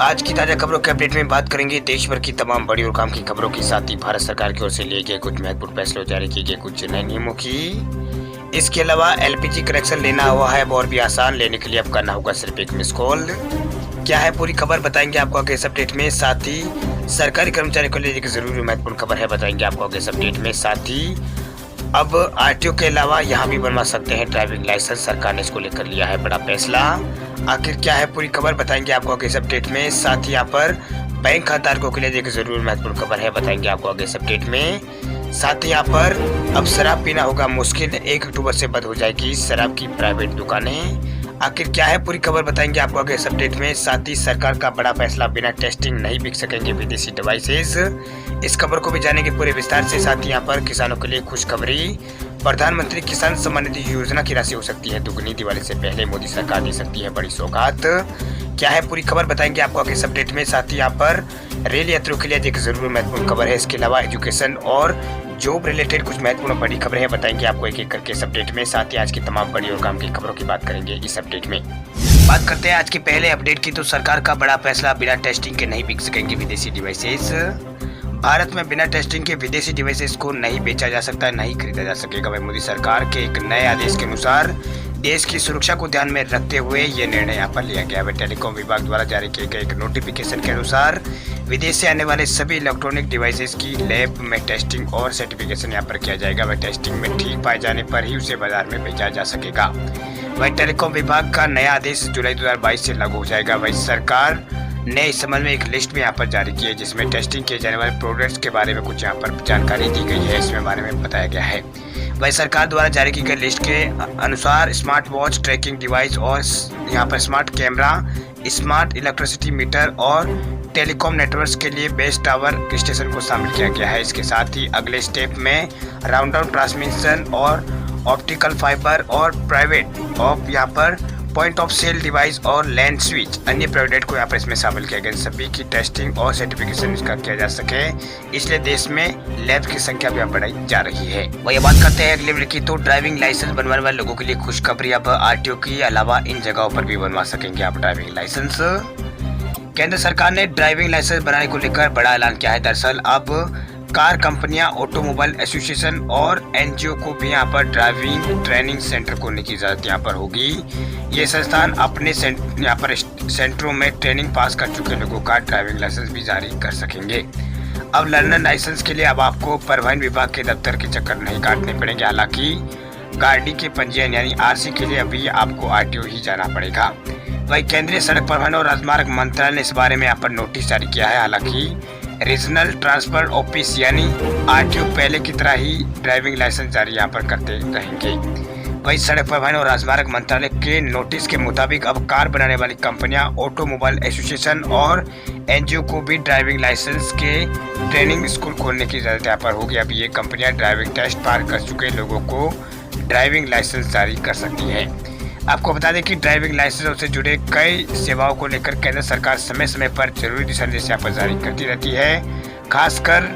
आज की ताजा खबरों के अपडेट में बात करेंगे देश भर की तमाम बड़ी और काम की खबरों के साथ ही भारत सरकार की ओर से लिए गए कुछ महत्वपूर्ण फैसलों जारी किए गए कुछ नए नियमों की। इसके अलावा एलपीजी कनेक्शन लेना हुआ है और भी आसान, लेने के लिए अब करना होगा सिर्फ एक मिस कॉल। क्या है पूरी खबर बताएंगे आपको आगे इस अपडेट में। साथ ही सरकारी कर्मचारियों के लिए एक जरूरी महत्वपूर्ण खबर है, बताएंगे आपको आगे इस अपडेट में। साथ ही अब आरटीओ के अलावा यहाँ भी बनवा सकते हैं ड्राइविंग लाइसेंस, सरकार ने इसको लेकर लिया है बड़ा फैसला। आखिर क्या है पूरी खबर बताएंगे आपको आगे इस अपडेट में। साथ ही यहाँ पर बैंक खाताधारकों के लिए एक जरूर महत्वपूर्ण खबर है, बताएंगे आपको आगे इस अपडेट में। साथ ही यहाँ पर अब शराब पीना होगा मुश्किल, 1 अक्टूबर से बंद हो जाएगी शराब की प्राइवेट दुकानें। आखिर क्या है पूरी खबर बताएंगे आपको आगे इस अपडेट में। साथ ही सरकार का बड़ा फैसला, बिना टेस्टिंग नहीं बिक सकेंगे विदेशी डिवाइसेस। इस खबर को भी जानेंगे पूरे विस्तार से। साथ ही यहाँ पर किसानों के लिए खुशखबरी, प्रधानमंत्री किसान सम्मान निधि योजना की राशि हो सकती है दुगनी, दिवाली से पहले मोदी सरकार दे सकती है बड़ी सौगात। क्या है पूरी खबर बताएंगे आपको आगे इस अपडेट में। साथ ही यहाँ पर रेल यात्रियों के लिए एक जरूर महत्वपूर्ण खबर है। इसके अलावा एजुकेशन और जॉब रिलेटेड कुछ महत्वपूर्ण बड़ी खबरें हैं, बताएंगे आपको एक एक करके इस अपडेट में। साथ ही आज की तमाम बड़ी और काम की खबरों की बात करेंगे इस अपडेट में। बात करते हैं आज के पहले अपडेट की, तो सरकार का बड़ा फैसला, बिना टेस्टिंग के नहीं बिक सकेंगे विदेशी डिवाइसेस। भारत में बिना टेस्टिंग के विदेशी डिवाइसेस को नहीं बेचा जा सकता है, नहीं खरीदा जा सकेगा। वही मोदी सरकार के एक नए आदेश के अनुसार देश की सुरक्षा को ध्यान में रखते हुए ये निर्णय यहाँ पर लिया गया है। टेलीकॉम विभाग द्वारा जारी किए गए एक नोटिफिकेशन के अनुसार विदेश से आने वाले सभी इलेक्ट्रॉनिक डिवाइसेस की लैब में टेस्टिंग और सर्टिफिकेशन यहाँ पर किया जाएगा। वह टेस्टिंग में ठीक पाए जाने पर ही उसे बाजार में बेचा जा सकेगा। वही टेलीकॉम विभाग का नया आदेश जुलाई 2022 से लागू हो जाएगा। वही सरकार ने इस संबंध में एक लिस्ट में यहाँ पर जारी की है, जिसमें टेस्टिंग किए जाने वाले प्रोडक्ट्स के बारे में कुछ यहाँ पर जानकारी दी गई है, इसमें बारे में बताया गया है। वही सरकार द्वारा जारी की गई लिस्ट के अनुसार स्मार्ट वॉच, ट्रैकिंग डिवाइस और यहाँ पर smart camera, smart electricity metre और टेलीकॉम नेटवर्क्स के लिए बेस टावर स्टेशन को शामिल किया गया है। इसके साथ ही अगले स्टेप में राउंड आउट ट्रांसमिशन और ऑप्टिकल फाइबर और प्राइवेट ऑफ यहाँ पर पॉइंट ऑफ सेल डिवाइस और लैंड स्विच अन्य प्रोडक्ट को यहाँ पर इसमें शामिल किया गया। सभी की टेस्टिंग और सर्टिफिकेशन इसका किया जा सके, इसलिए देश में लैब की संख्या भी बढ़ाई जा रही है। वही बात करते हैं अगले की, तो ड्राइविंग लाइसेंस बनवाने वाले लोगों के लिए खुशखबरी, अब आरटीओ के अलावा इन जगहों पर भी बनवा सकेंगे आप ड्राइविंग लाइसेंस। केंद्र सरकार ने ड्राइविंग लाइसेंस बनाने को लेकर बड़ा ऐलान किया है। दरअसल अब कार कंपनियां, ऑटोमोबाइल एसोसिएशन और एनजीओ को भी यहाँ पर ड्राइविंग ट्रेनिंग सेंटर खोलने की इजाजत यहाँ पर होगी। ये संस्थान अपने यहाँ पर सेंटरों में ट्रेनिंग पास कर चुके लोगों का ड्राइविंग लाइसेंस भी जारी कर सकेंगे। अब लर्नर लाइसेंस के लिए अब आपको परिवहन विभाग के दफ्तर के चक्कर नहीं काटने पड़ेंगे। हालांकि गाड़ी के पंजीयन यानी आरसी के लिए अभी आपको आरटीओ ही जाना पड़ेगा। वही केंद्रीय सड़क परिवहन और राजमार्ग मंत्रालय ने इस बारे में यहाँ पर नोटिस जारी किया है। हालांकि रीजनल ट्रांसफर ऑफिस यानी आरटीओ पहले की तरह ही ड्राइविंग लाइसेंस जारी यहाँ पर करते रहेंगे। वही सड़क परिवहन और राजमार्ग मंत्रालय के नोटिस के मुताबिक अब कार बनाने वाली कंपनियां, ऑटोमोबाइल एसोसिएशन और एनजीओ को भी ड्राइविंग लाइसेंस के ट्रेनिंग स्कूल खोलने की इजाजत यहाँ पर होगी। अब ये कंपनियां ड्राइविंग टेस्ट पार कर चुके लोगों को ड्राइविंग लाइसेंस जारी कर सकती है। आपको बता दें कि ड्राइविंग लाइसेंस से जुड़े कई सेवाओं को लेकर केंद्र सरकार समय समय पर जरूरी दिशा निर्देश यहाँ पर जारी करती रहती है। खासकर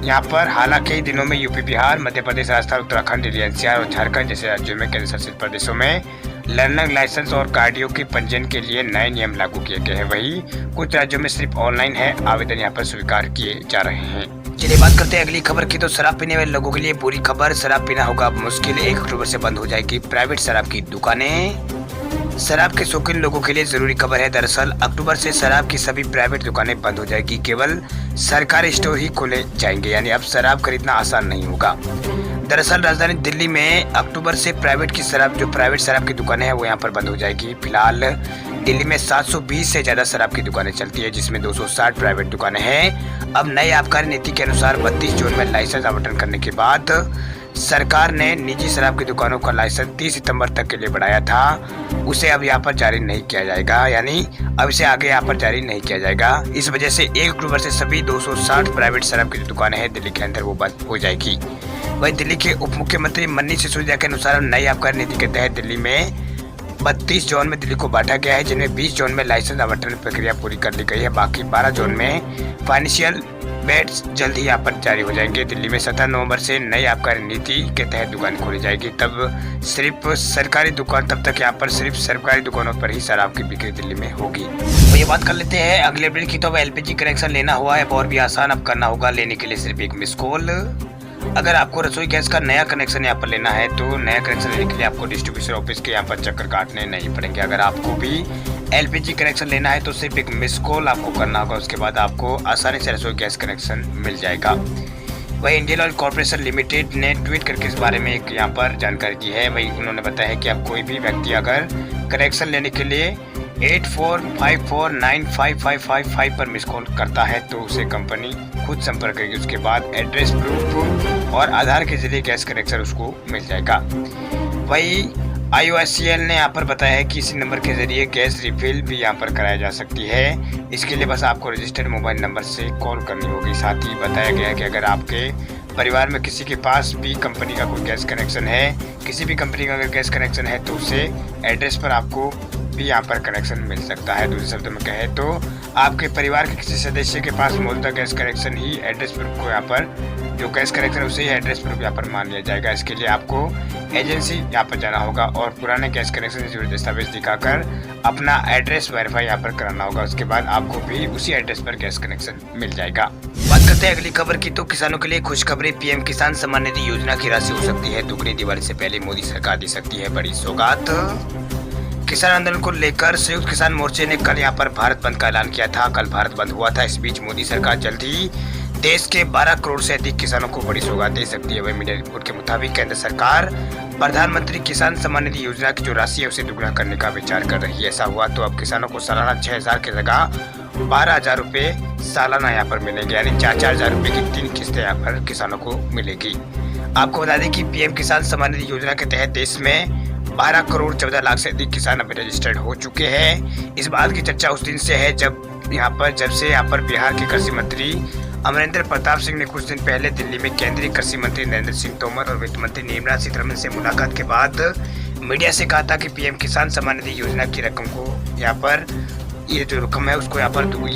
यहाँ पर हालांकि दिनों में यूपी, बिहार, मध्य प्रदेश, राजस्थान, उत्तराखंड, दिल्ली, एनसीआर और झारखंड जैसे राज्यों में केंद्र शासित प्रदेशों में लर्निंग लाइसेंस और गाड़ियों के पंजीयन के लिए नए नियम लागू किए गए हैं। वही कुछ राज्यों में सिर्फ ऑनलाइन है आवेदन यहाँ पर स्वीकार किए जा रहे हैं। चलिए बात करते हैं अगली खबर की, तो शराब पीने वाले लोगों के लिए बुरी खबर, शराब पीना होगा अब मुश्किल, 1 अक्टूबर से बंद हो जाएगी प्राइवेट शराब की दुकानें। शराब के शौकीन लोगों के लिए जरूरी खबर है। दरअसल अक्टूबर से शराब की सभी प्राइवेट दुकानें बंद हो जाएगी, केवल सरकारी स्टोर ही खोले जाएंगे, यानी अब शराब खरीदना आसान नहीं होगा। दरअसल राजधानी दिल्ली में अक्टूबर से प्राइवेट शराब की दुकानें हैं वो यहाँ पर बंद हो जाएगी। फिलहाल दिल्ली में 720 से ज्यादा शराब की दुकानें चलती है, जिसमें 260 प्राइवेट दुकानें हैं। अब नई आबकारी नीति के अनुसार 32 जून में लाइसेंस आवंटन करने के बाद सरकार ने निजी शराब की दुकानों का लाइसेंस 30 सितंबर तक के लिए बढ़ाया था, उसे अब यहाँ पर जारी नहीं किया जाएगा, यानी अब इसे आगे यहाँ पर जारी नहीं किया जाएगा। इस वजह से 1 अक्टूबर से सभी 260 प्राइवेट शराब की जो दुकानें हैं दिल्ली के अंदर वो बंद हो जाएगी। वही दिल्ली के उप मुख्यमंत्री मनीष सिसोदिया के अनुसार नई आबकारी नीति के तहत दिल्ली में 32 जोन में दिल्ली को बांटा गया है, जिनमें 20 जोन में लाइसेंस आवंटन प्रक्रिया पूरी कर ली गई है। बाकी 12 जोन में फाइनेंशियल बेड्स जल्द ही यहाँ पर जारी हो जाएंगे। दिल्ली में 17 नवंबर से नई आबकारी नीति के तहत दुकान खोली जाएगी। तब सिर्फ सरकारी दुकान तब तक यहाँ पर सिर्फ सरकारी दुकानों पर ही शराब की बिक्री दिल्ली में होगी। तो ये बात कर लेते हैं अगले अपडेट की। तो LPG कनेक्शन लेना हुआ है और भी आसान अब करना होगा। लेने के लिए सिर्फ एक मिस कॉल। अगर आपको रसोई गैस का नया कनेक्शन यहाँ पर लेना है तो नया कनेक्शन लेने के लिए आपको डिस्ट्रीब्यूटर ऑफिस के यहाँ पर चक्कर काटने नहीं पड़ेंगे। अगर आपको भी LPG कनेक्शन लेना है तो सिर्फ एक मिस कॉल आपको करना होगा। उसके बाद आपको आसानी से रसोई गैस कनेक्शन मिल जाएगा। वही इंडियन ऑयल कॉर्पोरेशन लिमिटेड ने ट्वीट करके इस बारे में एक यहाँ पर जानकारी दी है। वही उन्होंने बताया है कि अब कोई भी व्यक्ति अगर कनेक्शन लेने के लिए 8454955555 पर मिस कॉल करता है तो उसे कंपनी खुद संपर्क करेगी। उसके बाद एड्रेस प्रूफ और आधार के जरिए गैस कनेक्शन उसको मिल जाएगा। वही IOCL ने यहाँ पर बताया है कि इसी नंबर के जरिए गैस रिफिल भी यहाँ पर कराई जा सकती है। इसके लिए बस आपको रजिस्टर्ड मोबाइल नंबर से कॉल करनी होगी। साथ ही बताया गया है कि अगर आपके परिवार में किसी के पास भी कंपनी का कोई गैस कनेक्शन है, किसी भी कंपनी का अगर गैस कनेक्शन है तो उसे एड्रेस पर आपको भी यहाँ पर कनेक्शन मिल सकता है। दूसरे शब्दों में कहें तो आपके परिवार के किसी सदस्य के पास मौजूदा गैस कनेक्शन ही एड्रेस प्रूफ को यहाँ पर जो गैस कनेक्शन है उसे ही एड्रेस प्रूफ यहाँ पर मान लिया जाएगा। इसके लिए आपको एजेंसी यहाँ पर जाना होगा और पुराने गैस कनेक्शन से जुड़े दस्तावेज दिखाकर अपना एड्रेस वेरीफाई यहाँ पर कराना होगा। उसके बाद आपको भी उसी एड्रेस पर गैस कनेक्शन मिल जाएगा। बात करते हैं अगली खबर की। तो किसानों के लिए खुशखबरी। PM किसान सम्मान निधि योजना की राशि हो सकती है दुगनी। दिवाली से पहले मोदी सरकार दे सकती है बड़ी सौगात। किसान आंदोलन को लेकर संयुक्त किसान मोर्चे ने कल यहाँ पर भारत बंद का ऐलान किया था। कल भारत बंद हुआ था। इस बीच मोदी सरकार जल्द ही देश के 12 करोड़ से अधिक किसानों को बड़ी सौगात दे सकती है। वही मीडिया रिपोर्ट के मुताबिक केंद्र सरकार प्रधानमंत्री किसान सम्मान निधि योजना की जो राशि है उसे दुगना करने का विचार कर रही है। ऐसा हुआ तो अब किसानों को सालाना 6,000 की जगह 12,000 रुपए सालाना यहाँ पर मिलेंगे, यानी 4,000 रुपए की 3 किस्तें यहाँ पर किसानों को मिलेगी। आपको बता दें कि PM किसान सम्मान निधि योजना के तहत देश में 12 करोड़ 14 लाख से अधिक किसान अभी रजिस्टर्ड हो चुके हैं। इस बात की चर्चा उस दिन से है जब से यहाँ पर बिहार के कृषि मंत्री अमरेंद्र प्रताप सिंह ने कुछ दिन पहले दिल्ली में केंद्रीय कृषि मंत्री नरेंद्र सिंह तोमर और वित्त मंत्री निर्मला सीतारमण से मुलाकात के बाद मीडिया से कहा था कि PM किसान सम्मान निधि योजना की रकम को यहाँ पर ये जो रकम है उसको यहाँ पर जो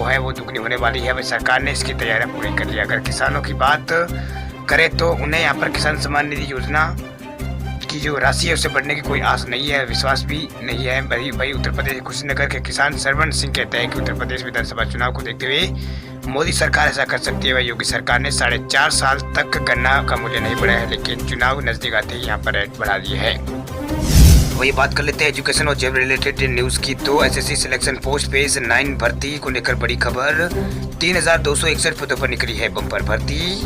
है वो दुगनी होने वाली है। वह सरकार ने इसकी तैयारियां पूरी कर ली। अगर किसानों की बात करें तो उन्हें यहाँ पर किसान सम्मान निधि योजना की जो राशि है उसे बढ़ने की कोई आस नहीं है, विश्वास भी नहीं है। वही उत्तर प्रदेश कुशीनगर के किसान सरवण सिंह कहते हैं कि उत्तर प्रदेश विधानसभा चुनाव को देखते हुए मोदी सरकार ऐसा कर सकती है। वही योगी सरकार ने 4.5 साल तक गन्ना का मूल्य नहीं बढ़ाया है, लेकिन चुनाव नजदीक आते ही यहाँ पर रेट बढ़ा दिए है। वही बात कर लेते हैं एजुकेशन और जॉब रिलेटेड न्यूज की। तो SSC सिलेक्शन पोस्ट पेज 9 भर्ती को लेकर बड़ी खबर। 3,261 पदों पर निकली है बम्पर भर्ती।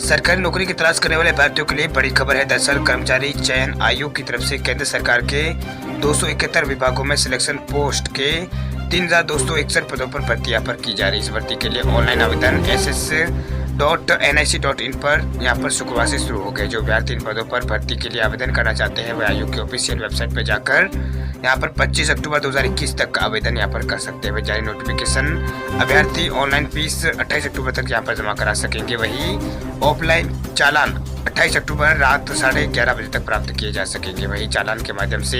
सरकारी नौकरी की तलाश करने वाले अभ्यर्थियों के लिए बड़ी खबर है। दरअसल कर्मचारी चयन आयोग की तरफ से केंद्र सरकार के 271 विभागों में सिलेक्शन पोस्ट के 3,261 पदों पर भर्ती यहाँ पर की जा रही है। इस भर्ती के लिए ऑनलाइन आवेदन ss.nic.in पर यहाँ पर शुक्रवार से शुरू हो गए। जो अभ्यर्थी इन पदों पर भर्ती के लिए आवेदन करना चाहते हैं वे आयोग की ऑफिशियल वेबसाइट पर जाकर यहाँ पर 25 अक्टूबर 2021 तक आवेदन यहाँ पर कर सकते हैं। जारी नोटिफिकेशन अभ्यर्थी ऑनलाइन फीस 28 अक्टूबर तक यहाँ पर जमा करा सकेंगे। वही ऑफलाइन चालान 28 अक्टूबर रात 11:30 बजे तक प्राप्त किए जा सकेंगे। वही चालान के माध्यम से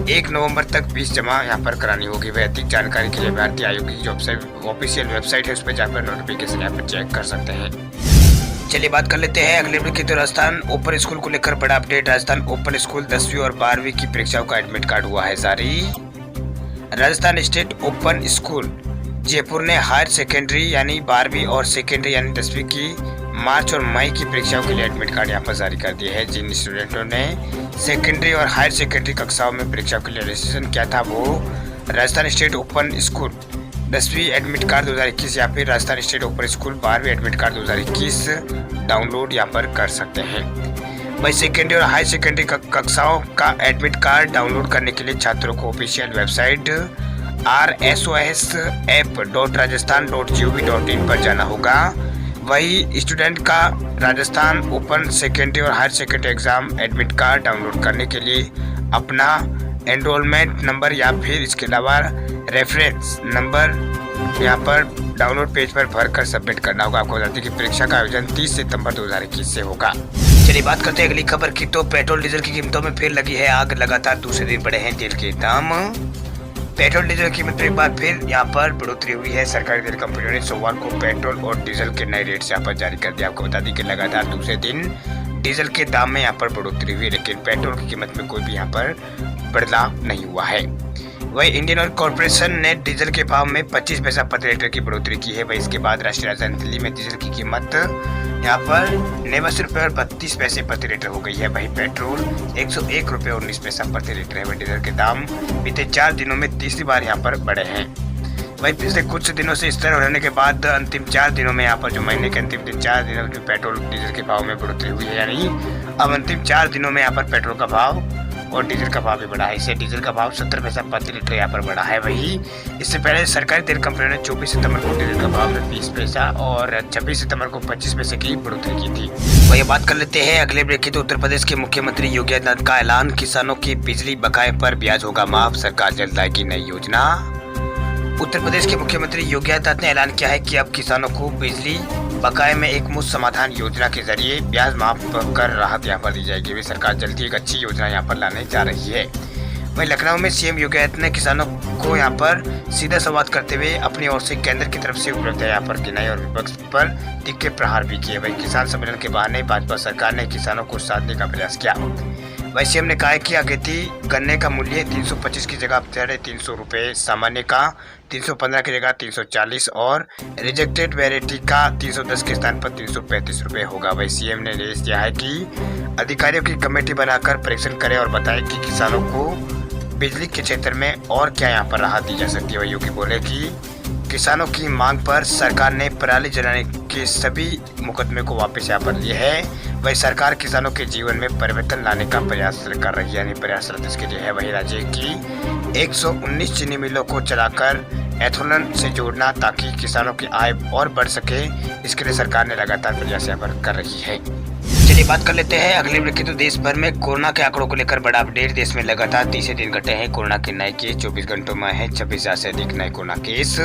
1 नवंबर तक फीस जमा यहाँ पर करानी होगी। वह अधिक जानकारी के लिए अभ्यर्थी आयोग की जो ऑफिशियल वेबसाइट है उस पर जाकर नोटिफिकेशन यहाँ पर चेक कर सकते हैं। चलिए बात कर लेते हैं अगले अपडेट की। तो राजस्थान ओपन स्कूल को लेकर बड़ा अपडेट। राजस्थान ओपन स्कूल 10वीं और 12वीं की परीक्षाओं का एडमिट कार्ड हुआ है जारी। Rajasthan state open school Jaipur ने हायर सेकेंडरी यानी 12वीं और सेकेंडरी यानी 10वीं की मार्च और मई की परीक्षाओं के लिए एडमिट कार्ड यहाँ पर जारी कर दिए हैं। जिन स्टूडेंटों ने सेकेंडरी और हायर सेकेंडरी कक्षाओं में परीक्षाओं के लिए रजिस्ट्रेशन किया था वो राजस्थान स्टेट ओपन स्कूल 10वीं एडमिट कार्ड 2021 या फिर राजस्थान स्टेट ओपन स्कूल 12वीं एडमिट कार्ड 2021 डाउनलोड यहाँ पर कर सकते हैं। वही सेकेंडरी और हाई सेकेंडरी कक्षाओं का एडमिट कार्ड डाउनलोड करने के लिए छात्रों को ऑफिशियल वेबसाइट rsosapp.rajasthan.gov.in पर जाना होगा। वही स्टूडेंट का राजस्थान ओपन सेकेंडरी और higher secondary exam admit card download करने के लिए अपना एनरोलमेंट नंबर या फिर इसके अलावा रेफरेंस नंबर यहाँ पर डाउनलोड पेज पर भर कर सबमिट करना होगा। आपको बता दें कि परीक्षा का आयोजन 30 सितंबर 2021 से होगा। चलिए बात करते हैं अगली खबर की। तो पेट्रोल डीजल की कीमतों में फिर लगी है आग, लगातार दूसरे दिन बढ़े हैं तेल के दाम। पेट्रोल डीजल की कीमत में एक बार फिर यहाँ पर बढ़ोतरी हुई है। सरकारी तेल कंपनियों ने सोमवार को पेट्रोल और डीजल के नए रेट यहाँ पर जारी कर दिया। आपको बता दें कि लगातार दूसरे दिन डीजल के दाम में यहाँ पर बढ़ोतरी हुई, लेकिन पेट्रोल की कीमत में कोई भी यहाँ पर बदलाव नहीं हुआ है। वही इंडियन ऑयल कॉर्पोरेशन ने डीजल के भाव में 25 पैसा प्रति लीटर की बढ़ोतरी की है। वही इसके बाद राष्ट्रीय राजधानी दिल्ली में डीजल की कीमत यहाँ पर 89 रुपये और 32 पैसे प्रति लीटर हो गई है। वही पेट्रोल 101 रुपये और 19 पैसा प्रति लीटर है। वही डीजल के दाम बीते 4 दिनों में तीसरी बार यहाँ पर बढ़े हैं। वही पिछले कुछ दिनों से स्थिर होने के बाद अंतिम 4 दिनों में यहाँ पर जो महीने के अंतिम दिन 4 दिनों में पेट्रोल डीजल के भाव में बढ़ोतरी हुई है। यानी अब अंतिम 4 दिनों में यहाँ पर पेट्रोल का भाव और डीजल का भाव भी बढ़ा है। इससे डीजल का भाव 70 पैसा प्रति लीटर यहाँ पर बढ़ा है। वही इससे पहले सरकारी तेल कंपनियों ने 24 सितंबर को डीजल का भाव में 20 पैसा और 26 सितंबर को 25 पैसे की बढ़ोतरी की थी। वही बात कर लेते हैं अगले ब्रेक की। तो उत्तर प्रदेश के मुख्यमंत्री योगी आदित्यनाथ का ऐलान, किसानों की बिजली बकाये पर ब्याज होगा माफ, सरकार जल्द लाएगी नई योजना। उत्तर प्रदेश के मुख्यमंत्री योगी आदित्यनाथ ने ऐलान किया है कि अब किसानों को बिजली बकाये में एक मुश्त समाधान योजना के जरिए ब्याज माफ कर राहत यहाँ पर दी जाएगी। वे सरकार जल्द ही एक अच्छी योजना यहाँ पर लाने जा रही है। वहीं लखनऊ में सीएम योगी आदित्यनाथ ने किसानों को यहाँ पर सीधा संवाद करते हुए अपनी ओर से केंद्र की तरफ से उपलब्धियां यहाँ पर गिनाई और विपक्ष पर तीखे प्रहार भी किए। वहीं किसान सम्मेलन के बहाने भाजपा सरकार ने किसानों को साधने का प्रयास किया। वहीं सीएम ने कहा है कि अगेती गन्ने का मूल्य 325 की जगह 350 रुपये, सामान्य का 315 की जगह 340 और रिजेक्टेड वेराइटी का 310 के स्थान पर 335 रुपये होगा। वहीं सीएम ने निर्देश दिया है कि अधिकारियों की कमेटी बनाकर परीक्षण करें और बताएं कि किसानों को बिजली के क्षेत्र में और क्या यहाँ पर राहत दी जा सकती है। वही योगी बोले कि किसानों की मांग पर सरकार ने पराली जलाने के सभी मुकदमे को वापस यहाँ पर लिए है। वही सरकार किसानों के जीवन में परिवर्तन लाने का प्रयास कर रही है, यानी प्रयासरत इसके लिए है। वही राज्य की 119 चीनी मिलों को चलाकर एथेनॉल से जोड़ना ताकि किसानों की आय और बढ़ सके, इसके लिए सरकार ने लगातार प्रयास यहाँ पर कर रही है। चलिए बात कर लेते हैं अगले ब्रेक की। तो देश भर में कोरोना के आंकड़ों को लेकर बड़ा अपडेट। देश में लगातार तीसरे दिन घटे हैं कोरोना के नए केस। 24 घंटों में है 26,000 से अधिक नए कोरोना केस।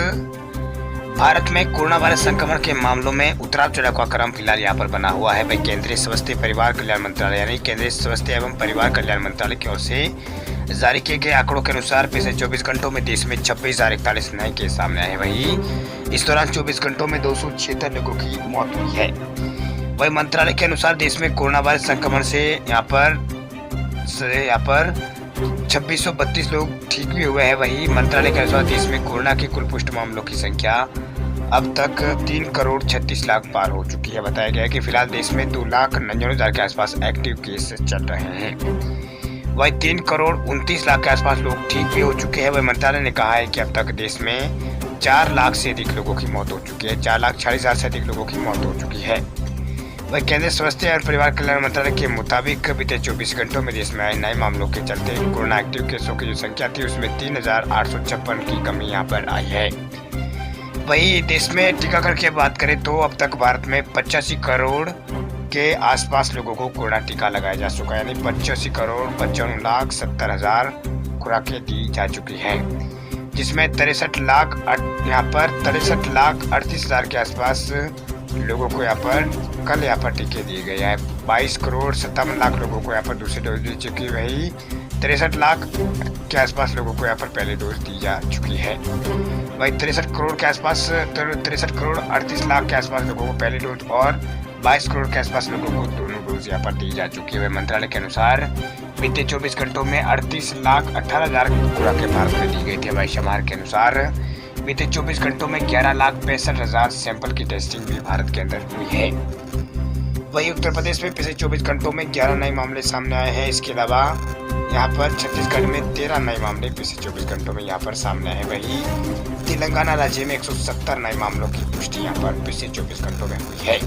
भारत में कोरोना वायरस संक्रमण के मामलों में उतराव चढ़ाव का क्रम फिलहाल यहाँ पर बना हुआ है। वही केंद्रीय स्वास्थ्य परिवार कल्याण मंत्रालय यानी केंद्रीय स्वास्थ्य एवं परिवार कल्याण मंत्रालय की ओर से जारी किए गए आंकड़ों के अनुसार पिछले 24 घंटों में देश में 26,041 नए केस सामने आए। वही इस दौरान 24 घंटों में 276 लोगों की मौत हुई है। वही मंत्रालय के अनुसार देश में कोरोना वायरस संक्रमण से यहाँ पर 2632 लोग ठीक भी हुए हैं। वही मंत्रालय के अनुसार देश में कोरोना के कुल पुष्ट मामलों की संख्या अब तक 3 करोड़ 36 लाख पार हो चुकी है। बताया गया है कि फिलहाल देश में 2,99,000 के आसपास एक्टिव केस चल रहे हैं। वही 3 करोड़ 29 लाख के आसपास लोग ठीक भी हो चुके हैं। वही मंत्रालय ने कहा है कि अब तक देश में 4 लाख से अधिक लोगों की मौत हो चुकी है। 4,40,000 से अधिक लोगों की मौत हो चुकी है। वही केंद्रीय स्वास्थ्य और परिवार कल्याण मंत्रालय के मुताबिक बीते 24 घंटों में देश में आए नए मामलों के चलते कोरोना एक्टिव केसों की जो संख्या थी उसमें 3,856 की कमी यहाँ पर आई है। वही देश में टीकाकरण की बात करें तो अब तक भारत में 85 करोड़ के आसपास लोगों को कोरोना टीका लगाया जा चुका है, यानी 85 करोड़ 55,70,000 खुराकें दी जा चुकी हैं, जिसमें 63 लाख 38,38,000 के आसपास लोगों को यहाँ पर कल यहाँ पर टीके दिए गए हैं। 22 करोड़ 57 लाख लोगों को यहाँ पर दूसरी डोज दी चुकी है। वही 63 लाख के आसपास लोगों को यहाँ पर पहली डोज दी जा चुकी है। वही 63 करोड़ के आसपास 63 करोड़ 38 लाख के आसपास लोगों को पहली डोज और 22 करोड़ के आसपास लोगों को दोनों डोज यहाँ पर दी जा चुकी है। मंत्रालय के अनुसार बीते 24 घंटों में 38,18,000 खुराकें भारत में दी गई थी। वही समार के अनुसार बीते 24 घंटों में 11,65,000 सैंपल की टेस्टिंग भी भारत के अंदर हुई है। वही उत्तर प्रदेश में पिछले 24 घंटों में 11 नए मामले सामने आए हैं। इसके अलावा यहाँ पर छत्तीसगढ़ में 13 नए मामले पिछले 24 घंटों में यहाँ पर सामने आए। वही तेलंगाना राज्य में 170 नए मामलों की पुष्टि यहाँ पर पिछले 24 घंटों में हुई है।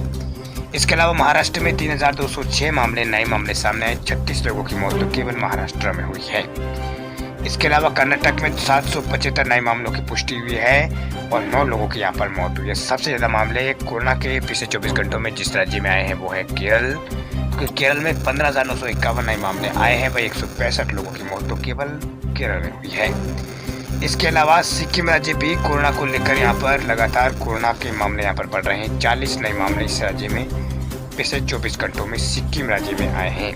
इसके अलावा महाराष्ट्र में 3,206 नए मामले सामने आए। 36 लोगों की मौत तो केवल महाराष्ट्र में हुई है। इसके अलावा कर्नाटक में 775 नए मामलों की पुष्टि हुई है और 9 लोगों की यहाँ पर मौत हुई है। सबसे ज्यादा मामले कोरोना के पिछले 24 घंटों में जिस राज्य में आए हैं वो है केरल, क्योंकि केरल में 15,951 नए मामले आए हैं। वही 165 लोगों की मौत तो केवल केरल में हुई है। इसके अलावा सिक्किम राज्य भी कोरोना को लेकर यहाँ पर लगातार कोरोना के मामले यहाँ पर बढ़ रहे हैं। 40 नए मामले इस राज्य में पिछले 24 घंटों में सिक्किम राज्य में आए हैं।